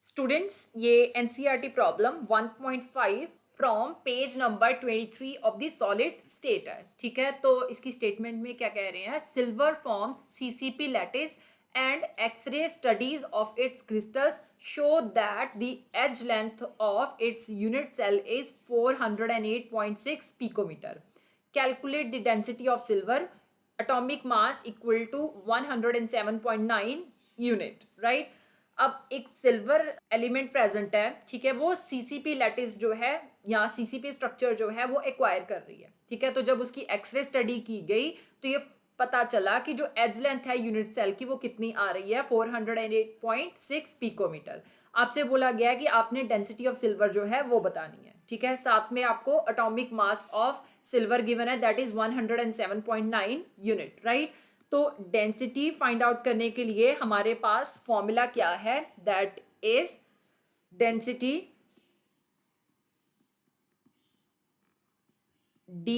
Students, ये NCERT problem 1.5 from page number 23 of the solid state है। ठीक है, तो इसकी स्टेटमेंट में क्या कह रहे हैं? Silver forms CCP lattice and x-ray studies of its crystals show that the edge length of its unit cell is 408.6 picometre. Calculate the density of silver, atomic mass equal to 107.9 unit, right. अब एक silver element present है, ठीक है, वो CCP lattice जो है या CCP structure जो है वो एक्वायर कर रही है। ठीक है, तो जब उसकी एक्सरे स्टडी की गई तो ये पता चला कि जो एज लेंथ है यूनिट सेल की वो कितनी आ रही है, 408.6 पिकोमीटर। आपसे बोला गया है कि आपने डेंसिटी ऑफ सिल्वर जो है वो बतानी है। ठीक है, साथ में आपको atomic mass of silver given है, दैट इज 107.9 यूनिट, राइट। तो डेंसिटी फाइंड आउट करने के लिए हमारे पास फॉर्मूला क्या है? That is density D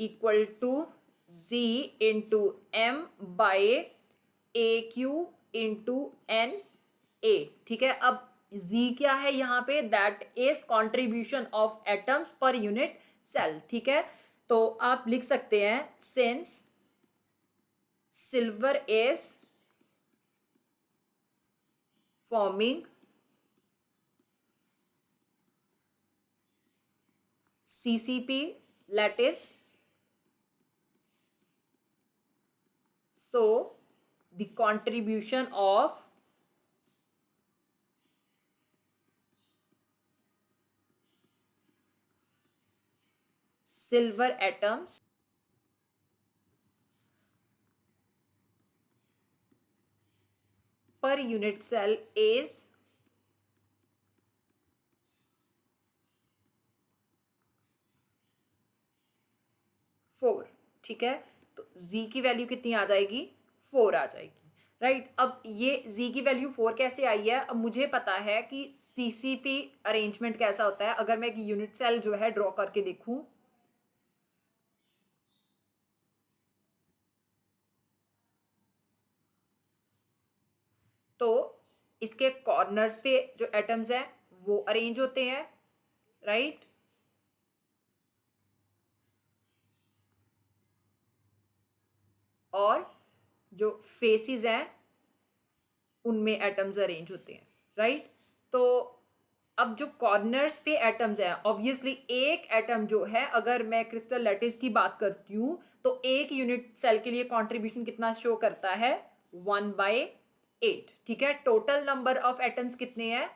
equal to Z into M by a cube into N A. ठीक है, अब Z क्या है यहाँ पे? That is contribution of atoms per unit cell. ठीक है, तो आप लिख सकते हैं since silver is forming CCP lattice, so the contribution of silver atoms per unit cell is 4। ठीक है, तो Z की वैल्यू कितनी आ जाएगी? 4 आ जाएगी, राइट। अब ये Z की वैल्यू 4 कैसे आई है? अब मुझे पता है कि CCP अरेंजमेंट कैसा होता है। अगर मैं एक यूनिट सेल जो है ड्रॉ करके देखूं, तो इसके कॉर्नर्स पे जो एटम्स हैं वो अरेंज होते हैं, राइट। और जो फेसेस हैं उनमें एटम्स अरेंज होते हैं, राइट। तो अब जो कॉर्नर्स पे एटम्स हैं, ऑब्वियसली एक एटम जो है, अगर मैं क्रिस्टल लैटिस की बात करती हूँ तो एक यूनिट सेल के लिए कंट्रीब्यूशन कितना शो करता है? 1/8। ठीक है, टोटल नंबर ऑफ एटम्स कितने हैं?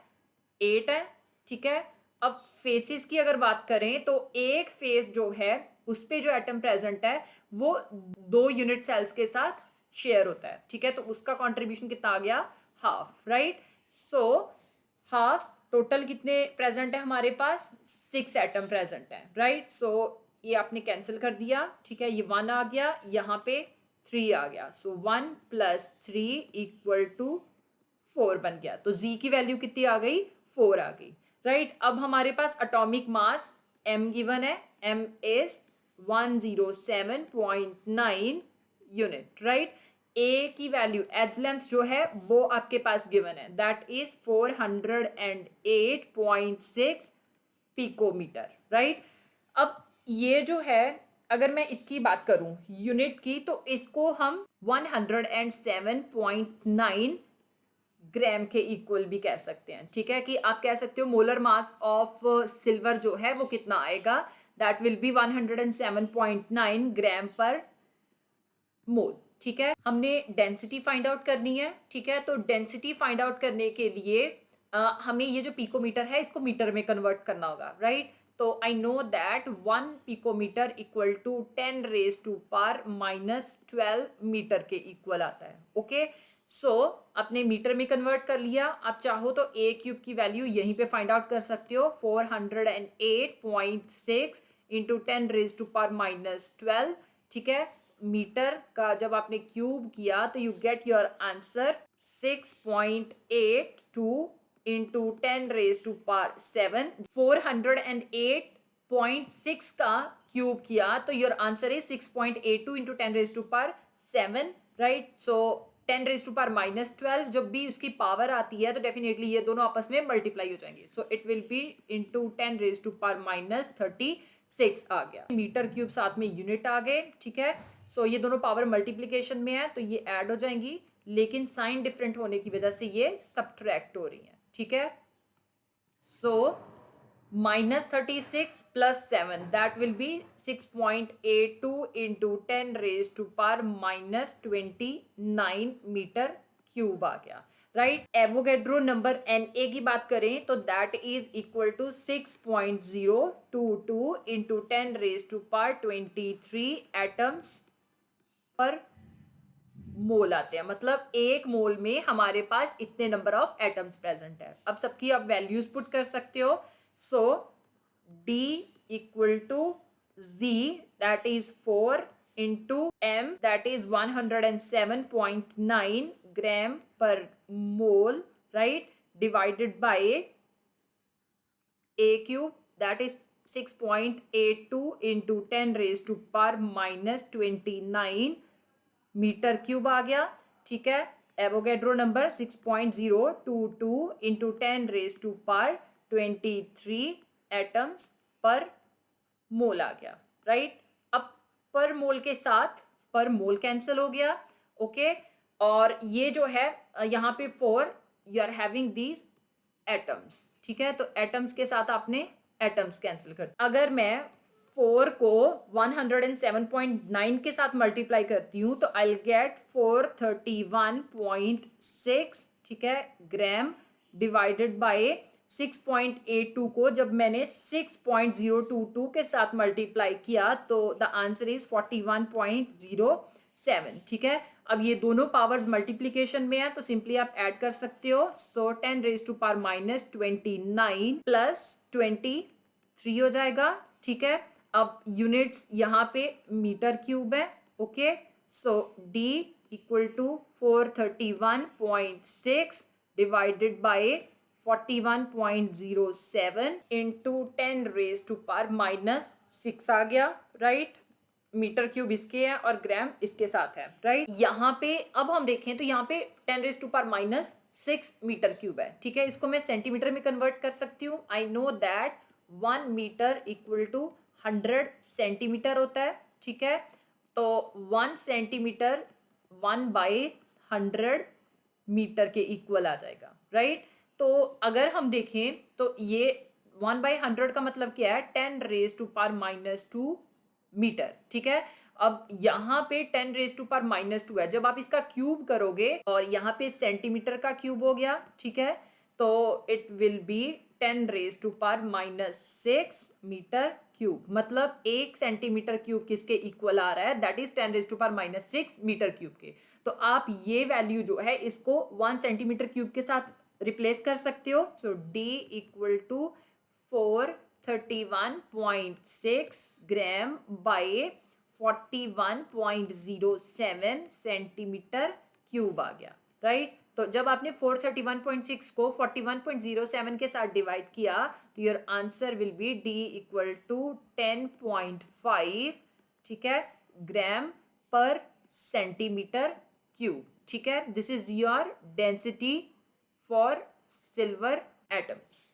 8 है। ठीक है, अब फेसेस की अगर बात करें तो एक फेस जो है उस पे जो एटम प्रेजेंट है वो 2 यूनिट सेल्स के साथ शेयर होता है। ठीक है, तो उसका कंट्रीब्यूशन कितना आ गया? Half, right. So half, total कितने प्रेजेंट है हमारे पास? 6 एटम प्रेजेंट है, राइट। सो ये आपने कैंसिल कर दिया। ठीक है, ये 1 आ गया, यहाँ पे 3 आ गया। सो 1 + 3 इक्वल टू 4 बन गया। तो Z की वैल्यू कितनी आ गई? 4 आ गई, राइट। अब हमारे पास एटॉमिक मास M गिवन है, M इज 107.9 यूनिट, राइट। ए की वैल्यू, एज लेंथ जो है वो आपके पास गिवन है, दैट इज 408.6 पिकोमीटर, राइट। अब ये जो है, अगर मैं इसकी बात करूं यूनिट की, तो इसको हम 107.9 ग्राम के इक्वल भी कह सकते हैं। ठीक है, कि आप कह सकते हो मोलर मास ऑफ सिल्वर जो है वो कितना आएगा? That will be 107.9 gram per मोल। ठीक है, हमने डेंसिटी फाइंड आउट करनी है। ठीक है, तो डेंसिटी फाइंड आउट करने के लिए हमें ये जो पिकोमीटर है इसको मीटर में कन्वर्ट करना होगा, राइट। तो I know that 1 picometre equal to 10⁻⁻12 metre के इक्वल आता है। ओके, सो अपने मीटर में कन्वर्ट कर लिया। आप चाहो तो ए क्यूब की वैल्यू यहीं पे फाइंड आउट कर सकते हो, 408.6 इंटू 10⁻⁻12। ठीक है, मीटर का जब आपने क्यूब किया तो you get your answer 6.82 into 10⁻7। 408.6 का क्यूब किया तो your answer is 6.82 into 10⁻7, right. So 10⁻⁻12, जब भी उसकी पावर आती है तो डेफिनेटली ये दोनों आपस में मल्टीप्लाई हो जाएंगे, so it will be into 10⁻⁻36 आ गया। मीटर क्यूब साथ में यूनिट आ गए, ठीक है। सो ये दोनों पावर मल्टीप्लीकेशन में है तो ये ऐड हो जाएंगी, लेकिन साइन डिफरेंट होने की वजह से ये सब्ट्रैक्ट हो रही है, ठीक है। So -36 plus 7, that will be 6.82 into 10⁻⁻29 metre cube आ गया, राइट। एवोगैड्रो नंबर Na की बात करें तो that is equal to 6.022 into 10⁻23 atoms per mole आते हैं, मतलब एक मोल में हमारे पास इतने नंबर ऑफ एटम्स प्रेजेंट है। अब सबकी आप वैल्यूज पुट कर सकते हो। So D equal to Z, that is 4 into M, that is 107.9 gram per mole, right, divided by A cube, that is 6.82 into 10⁻⁻29 metre cube आ गया, ठीक है। Avogadro number 6.022 into 10⁻23 atoms per मोल आ गया, right. अब पर मोल के साथ पर मोल कैंसिल हो गया, ओके। और ये जो है यहाँ पे 4, you are having these atoms, ठीक है। तो एटम्स के साथ आपने एटम्स कैंसिल कर, अगर मैं 4 को 107.9 के साथ मल्टीप्लाई करती हूँ तो आई विल गेट 431.6, ठीक है, ग्राम, डिवाइडेड बाय 6.82 को जब मैंने 6.022 के साथ मल्टीप्लाई किया तो द आंसर इज 41.07, ठीक है। अब ये दोनों पावर्स मल्टीप्लीकेशन में है तो सिंपली आप ऐड कर सकते हो। सो 10⁻⁻29 प्लस 23 हो जाएगा, ठीक है। अब यूनिट्स यहाँ पे मीटर क्यूब है, okay. So D equal to 431.6 divided by 41.07 into 10⁻⁻6 आ गया, राइट। मीटर क्यूब इसके है और ग्राम इसके साथ है, राइट। यहाँ पे अब हम देखें तो यहाँ पे 10⁻⁻6 मीटर क्यूब है, ठीक है। इसको मैं सेंटीमीटर में कन्वर्ट कर सकती हूँ। I know that 1 metre equal to 100 centimetre होता है, ठीक है। तो 1 सेंटीमीटर 1/100 मीटर के इक्वल आ जाएगा, राइट। तो अगर हम देखें तो ये 1/100 का मतलब क्या है, 10⁻⁻2 मीटर, ठीक है। अब यहाँ पे 10⁻⁻2 है, जब आप इसका क्यूब करोगे और यहाँ पे सेंटीमीटर का क्यूब हो गया, ठीक है, तो it will be 10⁻⁻6 metre cube, मतलब 1 सेंटीमीटर क्यूब किसके इक्वल आ रहा है, दैट इज 10⁻⁻6 मीटर क्यूब के। तो आप ये वैल्यू जो है इसको 1 सेंटीमीटर क्यूब के साथ रिप्लेस कर सकते हो। So D equal to 431.6 gram by 41.07 centimetre cube आ गया, राइट। तो जब आपने 431.6 को 41.07 के साथ डिवाइड किया तो your answer will be D equal to 10.5, ठीक है, ग्राम पर सेंटीमीटर क्यूब, ठीक है। This is your density for silver atoms.